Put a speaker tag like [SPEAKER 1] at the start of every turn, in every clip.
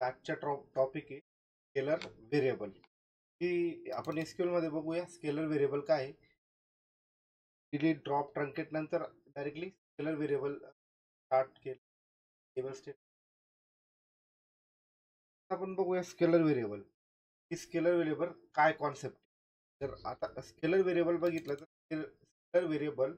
[SPEAKER 1] आजचा टॉपिक आहे scalar variable. की आपण एसक्यूएल मध्ये बघूया स्केलर व्हेरिएबल काय आहे. डिलीट ड्रॉप ट्रंकेट नंतर डायरेक्टली स्केलर व्हेरिएबल स्टार्ट केलं टेबल स्टेट. आपण बघूया स्केलर व्हेरिएबल की स्केलर व्हेरिएबल काय कॉन्सेप्ट. तर आता स्केलर व्हेरिएबल बघितलं तर scalar variable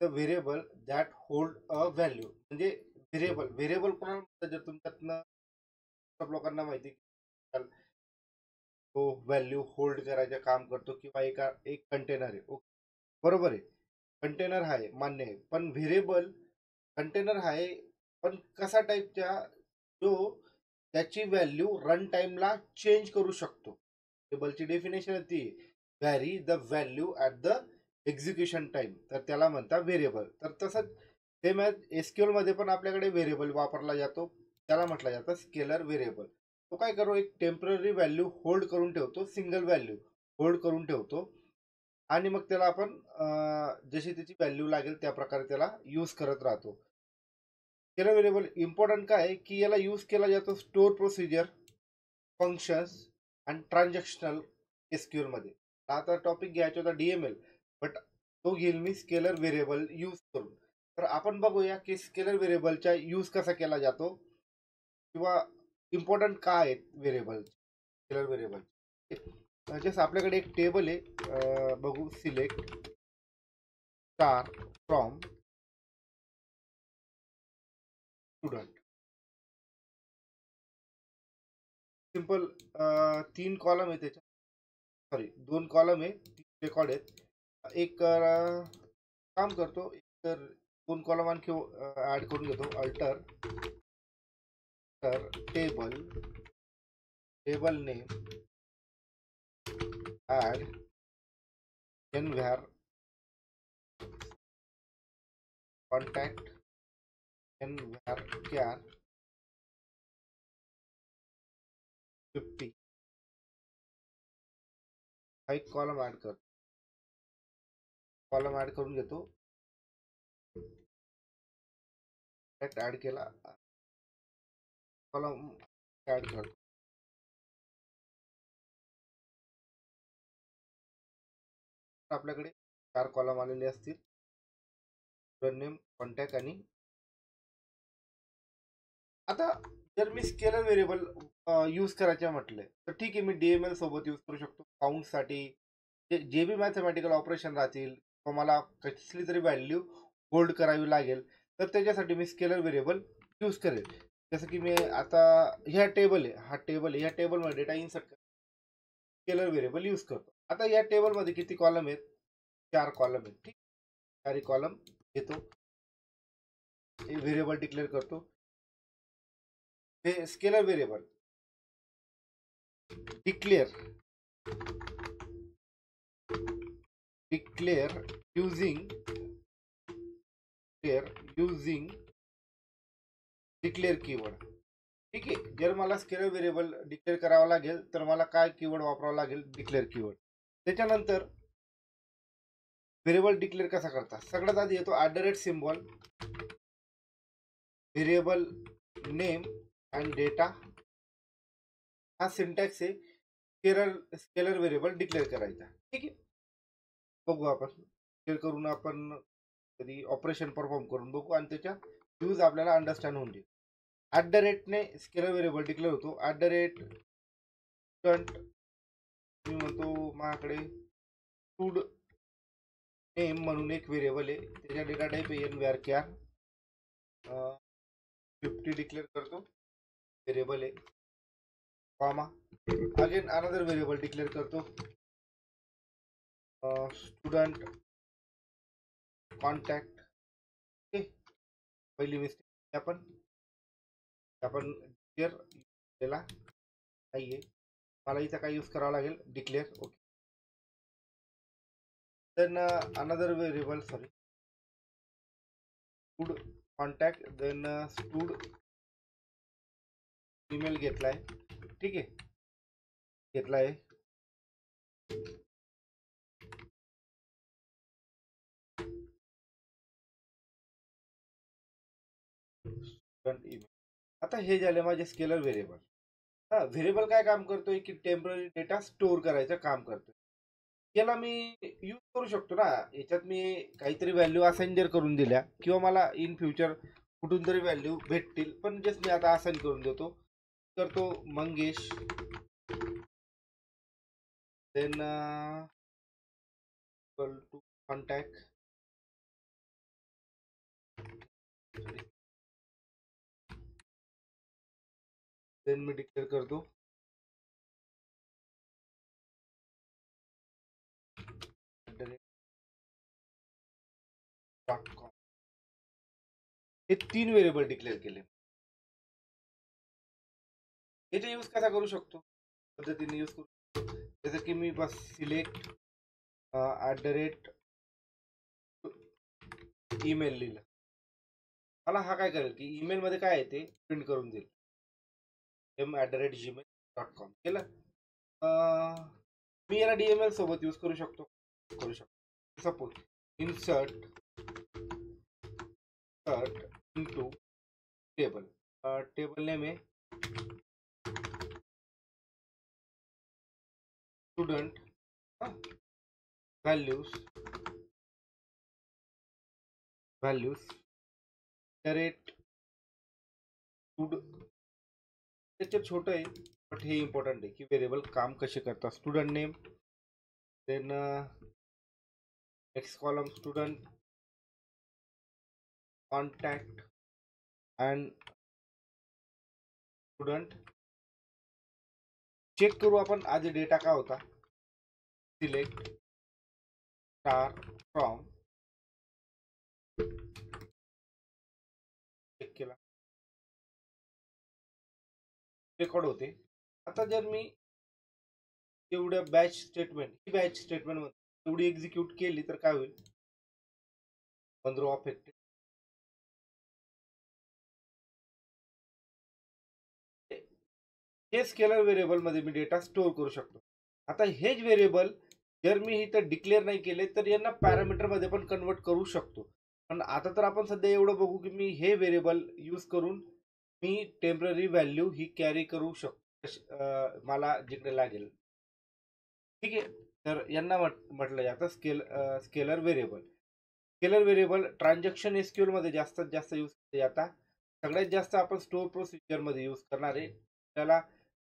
[SPEAKER 1] the variable that hold a value. म्हणजे व्हेरिएबल व्हेरिएबल कोणाला म्हणतात, जर तुमच्यातनं सब लोकांना माहिती तो व्हॅल्यू होल्ड करायचं काम करतो किंवा एक कंटेनर आहे. ओके, बरोबर आहे. कंटेनर आहे, मान्य आहे. पण व्हेरिएबल कंटेनर आहे पण कसा टाईपच्या, जो त्याची व्हॅल्यू रन टाइमला चेंज करू शकतो. व्हेरिएबलची डेफिनेशन ती vary the value at the execution time, तर त्याला म्हणतात व्हेरिएबल. तर तसंच सेम एसक्यूएल मध्ये पण आपल्याकडे व्हेरिएबल वापरला जातो, त्याला म्हटलं जातं स्केलर व्हेरिएबल. तो काय करू, एक टेम्पररी व्हॅल्यू होल्ड करून ठेवतो, सिंगल व्हॅल्यू होल्ड करून ठेवतो आणि मग त्याला आपण जशी त्याची व्हॅल्यू लागेल त्या प्रकारे त्याला यूज करत राहतो. स्केलर व्हेरिएबल इम्पॉर्टंट काय आहे की याला यूज केला जातो स्टोअर प्रोसिजर, फंक्शन्स आणि ट्रान्झॅक्शनल एसक्यूएल मध्ये. आता टॉपिक घ्यायचा होता डीएमएल, बट तो घेईल मी स्केलर व्हेरिएबल यूज करून. तर आपण बघूया की स्केलर व्हेरिएबलचा यूज कसा केला जातो किंवा इम्पॉर्टंट काय आहेत व्हेरिएबल, स्केलर व्हेरिएबल. जसं आपल्याकडे एक टेबल आहे, बघू, select star from student. Simple 3 column आहे त्याच्यात, सॉरी 2 कॉलम आहे, 3 रेकॉर्ड आहेत. एक काम करतो, एक तर 2 कॉलम आणखी ऍड करून घेतो. अल्टर तर टेबल नेम ऍड एनव्हायर कॉन्टॅक्ट एनव्हायर कॅर 50. हा एक कॉलम ऍड करतो, कॉलम ऍड करून घेतो. ऍड केला, कॉलम ऍड करतो. आपल्याकडे 4 कॉलम आलेले असतील, नेम, कॉन्टॅक्ट आणि आता जर मी स्केलर व्हेरिएबल यूज करायचे म्हटले तर ठीक आहे, मी डीएमएल सोबत यूज करू शकतो काउंटसाठी. जे बी मॅथमॅटिकल ऑपरेशन राहतील किंवा मला कसली तरी व्हॅल्यू होल्ड करावी लागेल तर त्याच्यासाठी मी स्केलर व्हेरिएबल यूज करेल. जसं की मी आता ह्या टेबल आहे, हा टेबल आहे, ह्या टेबलमध्ये data insert scalar variable use करतो. आता या टेबलमध्ये किती कॉलम आहेत, 4 कॉलम आहेत. ठीक, 4 कॉलम घेतो, व्हेरिएबल डिक्लेअर करतो. हे scalar variable declare using declare keyword. ठीक आहे, जर मला स्केलर व्हेरिएबल डिक्लेअर करावं लागेल तर मला काय कीवर्ड वापरावं लागेल, डिक्लेअर कीवर्ड. त्याच्यानंतर व्हेरिएबल डिक्लेअर कसा करतात, सगळ्यात आधी येतो @ व्हेरिएबल नेम अँड डेटा. हा सिंटॅक्स आहे स्केलर व्हेरिएबल डिक्लेअर करायचा. ठीक आहे, बघू आपण क्लिअर करून, आपण कधी ऑपरेशन परफॉर्म करून बघू आणि त्याच्या यूज आपल्याला अंडरस्टँड होऊन जाईल. ने स्केलर व्हेरिएबल डिक्लेअर होतो. स्टुडंट मी म्हणतो माझ्याकडे स्टूड नेम म्हणून एक व्हेरिएबल आहे, त्याच्या डेटा टाईप आहे एनव्हायर कॅर 50 डिक्लेअर करतो, व्हेरिएबल आहे, comma. Again another variable declare करतो, स्टुडंट कॉन्टॅक्ट. ओके, पहिली मिस्टेक आपण डिक्लेअर केला नाहीये, मला इथं काय यूज करावं लागेल, declare. Okay, then another variable, sorry, stud contact, then stud email घेतलाय. ठीक आहे, घेतलाय. स्टुडंट ईमेल आता हे झाले माझे स्केलर व्हेरिएबल. हा, व्हेरिएबल काय काम करतोय की टेम्पररी डेटा स्टोअर करायचं काम करतोय. याला मी यूज करू शकतो ना, याच्यात मी काहीतरी व्हॅल्यू असाइन जर करून दिल्या किंवा मला इन फ्युचर कुठून तरी व्हॅल्यू भेटतील, पण जस्ट मी आता असाइन करून देतो. तर तो Mangesh, then equal to contact, then मी डिक्लेअर करतो .com. हे 3 व्हेरिएबल डिक्लेअर केले. याचा यूज कसा करू शकतो, पद्धतीने यूज करू शकतो. जसं की मी बस सिलेक्ट @ ईमेल लिहिलं, मला हा काय करेल की ईमेल मध्ये काय आहे ते प्रिंट करून देईल. m@gmail.com केलं. मी याला DML सोबत यूज करू शकतो. Suppose insert into table, table name आहे स्टुडंट, व्हॅल्यूज रेट त्याच्यात छोटं आहे बट हे इम्पॉर्टंट आहे की व्हेरिएबल काम कसे करतात. Student name, then next column student contact and student. Check करू आपण आधी डेटा काय होता. सिलेक्ट स्टार फ्रॉम, चेक केला, रेकॉर्ड होते. आता जर मी एवढ्या बॅच स्टेटमेंट एवढी एक्झिक्यूट केली तर काय होईल. 15 अफेक्टेड. हे स्केलर व्हेरिएबल मध्ये मी डेटा स्टोअर करू शकतो. आता हेच व्हेरिएबल जर मी इथं डिक्लेअर नाही केले तर यांना पॅरामीटर मध्ये पण कन्वर्ट करू शकतो. पण आता तर आपण सध्या एवढं बघू की मी हे व्हेरिएबल यूज करून मी टेम्पररी व्हॅल्यू ही कॅरी करू शकतो मला जिकडे लागेल. ठीक आहे. तर यांना म्हटलं जातं scalar variable. Scalar variable transaction SQL मध्ये जास्तीत जास्त यूज केले जातात. सगळ्यात जास्त आपण स्टोअर प्रोसिजर मध्ये यूज करणार आहे. त्याला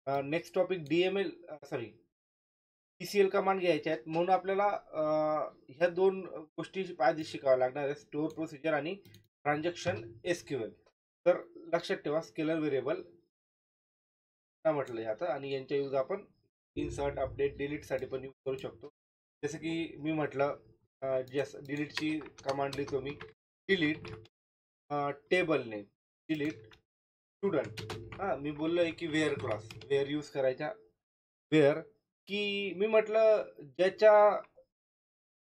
[SPEAKER 1] next topic DML sorry TCL command घ्यायच्या आहेत, म्हणून आपल्याला ह्या 2 गोष्टी आधी शिकाव्या लागणार आहेत, स्टोअर प्रोसिजर आणि ट्रान्झॅक्शन एसक्यूएल. तर लक्षात ठेवा स्केलर व्हेरिएबल म्हटलं जातं आणि यांचा यूज आपण इन्सर्ट, अपडेट, डिलीट साठी पण यूज करू शकतो. जसं की मी म्हटलं डिलीटची कमांड लिहितो मी. Delete table name, delete student. मी बोललोय की वेअर क्लॉज, वेअर यूज करायचा. वेअर की मी म्हटलं ज्याच्या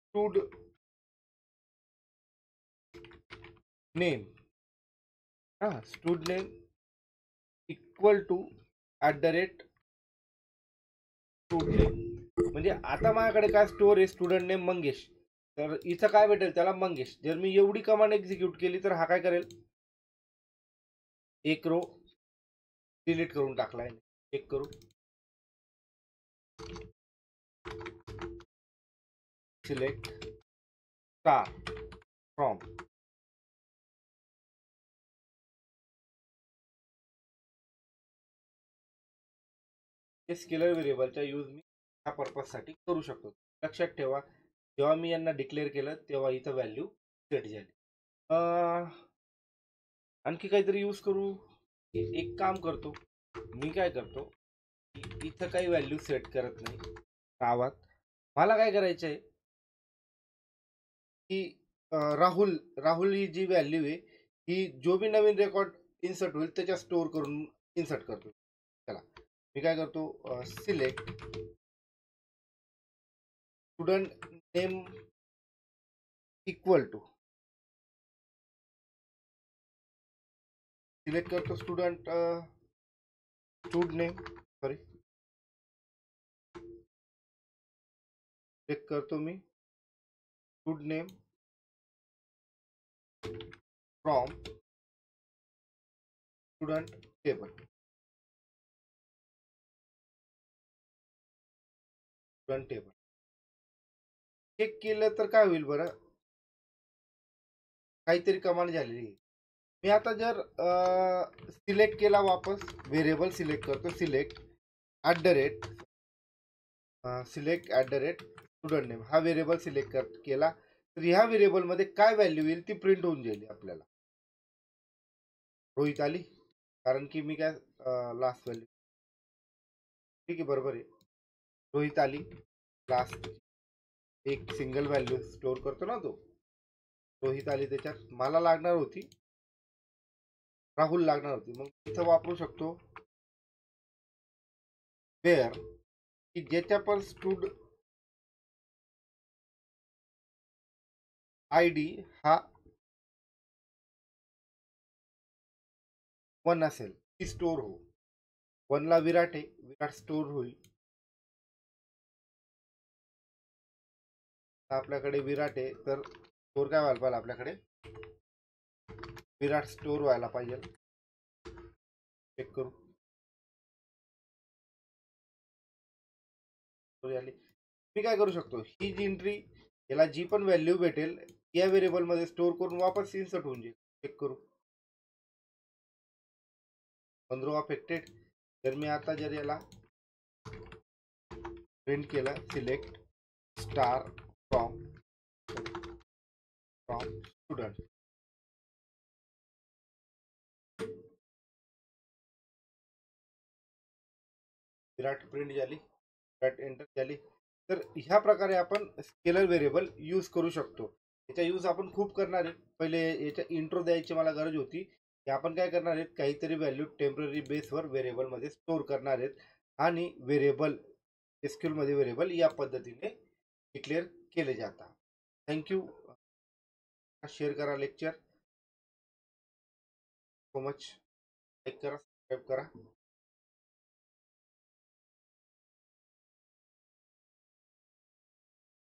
[SPEAKER 1] stud name equal to stud name. म्हणजे आता माझ्याकडे काय स्टोअर आहे, स्टुडंट नेम मंगेश, तर इथं काय भेटेल त्याला मंगेश. जर मी एवढी कमांड एक्झिक्यूट केली तर हा काय करेल, एक रो डिलीट करून टाकलाय. चेक करू. सिलेक्ट स्टार फ्रॉम, हे स्केलर व्हेरिएबलचा यूज मी ह्या पर्पजसाठी करू शकतो. लक्षात ठेवा जेव्हा मी यांना डिक्लेअर केलं तेव्हा इथं व्हॅल्यू सेट झाली. आणखी काहीतरी यूज करू. एक काम करतो मी, काय करतो इथं काही व्हॅल्यू सेट करत नाही नावात. मला काय करायचं आहे की राहुल ही जी व्हॅल्यू आहे ही जो भी नवीन रेकॉर्ड इन्सर्ट होईल त्याच्या स्टोअर करून इन्सर्ट करतो. चला मी काय करतो, select student name equal to, select करतो स्टुड नेम, सॉरी सिलेक्ट करतो मी stud name from student table. Student table check केलं तर काय होईल बरं, काहीतरी कमांड झालेली आहे. मी आता जर सिलेक्ट केला, वापस व्हेरिएबल सिलेक्ट करतो, सिलेक्ट स्टुडंट नेम हा व्हेरिएबल सिलेक्ट केला, तर ह्या व्हेरिएबल मध्ये काय व्हॅल्यू येईल ती प्रिंट होऊन जाईल आपल्याला. रोहित आली, कारण की मी काय लास्ट व्हॅल्यू, ठीक आहे बरोबर आहे. रोहित आली, लास्ट एक सिंगल व्हॅल्यू स्टोअर करतो ना तो, रोहित आली, त्याच्यात मला लागणार होती राहुल लागणार होती. मग इथं वापरू शकतो वेअर, की ज्याच्या पण आय डी हा 1 असेल ती स्टोअर हो. 1 ला विराट आहे, विराट स्टोअर होईल. आपल्याकडे विराट आहे, तर स्टोअर काय व्हायला पाहिजे, आपल्याकडे विराट स्टोअर व्हायला पाहिजे. चेक करू, मी काय करू शकतो, ही जी एंट्री, याला जी पण व्हॅल्यू भेटेल या व्हेरिएबल मध्ये स्टोअर करून वापस इन्सर्ट होऊन जाईल. चेक करू, 15 अफेक्टेड. तर मी आता जर याला प्रिंट केलं, select star from student, Virat print झाली, विराट एंटर झाली. तर ह्या प्रकारे आपण स्केलर व्हेरिएबल यूज करू शकतो. याचा यूज आपण खूप करणार आहे. पहिले याच्या इंट्रो द्यायची मला गरज होती, की आपण काय करणार आहेत, काहीतरी व्हॅल्यू टेम्पररी बेसवर व्हेरिएबल मध्ये स्टोअर करणार आहेत, आणि व्हेरिएबल एसक्यूएल मध्ये व्हेरिएबल या पद्धतीने डिक्लेअर केले जातात. थँक्यू. शेअर करा लेक्चर, सो मच, लाईक करा, सबस्क्राईब करा.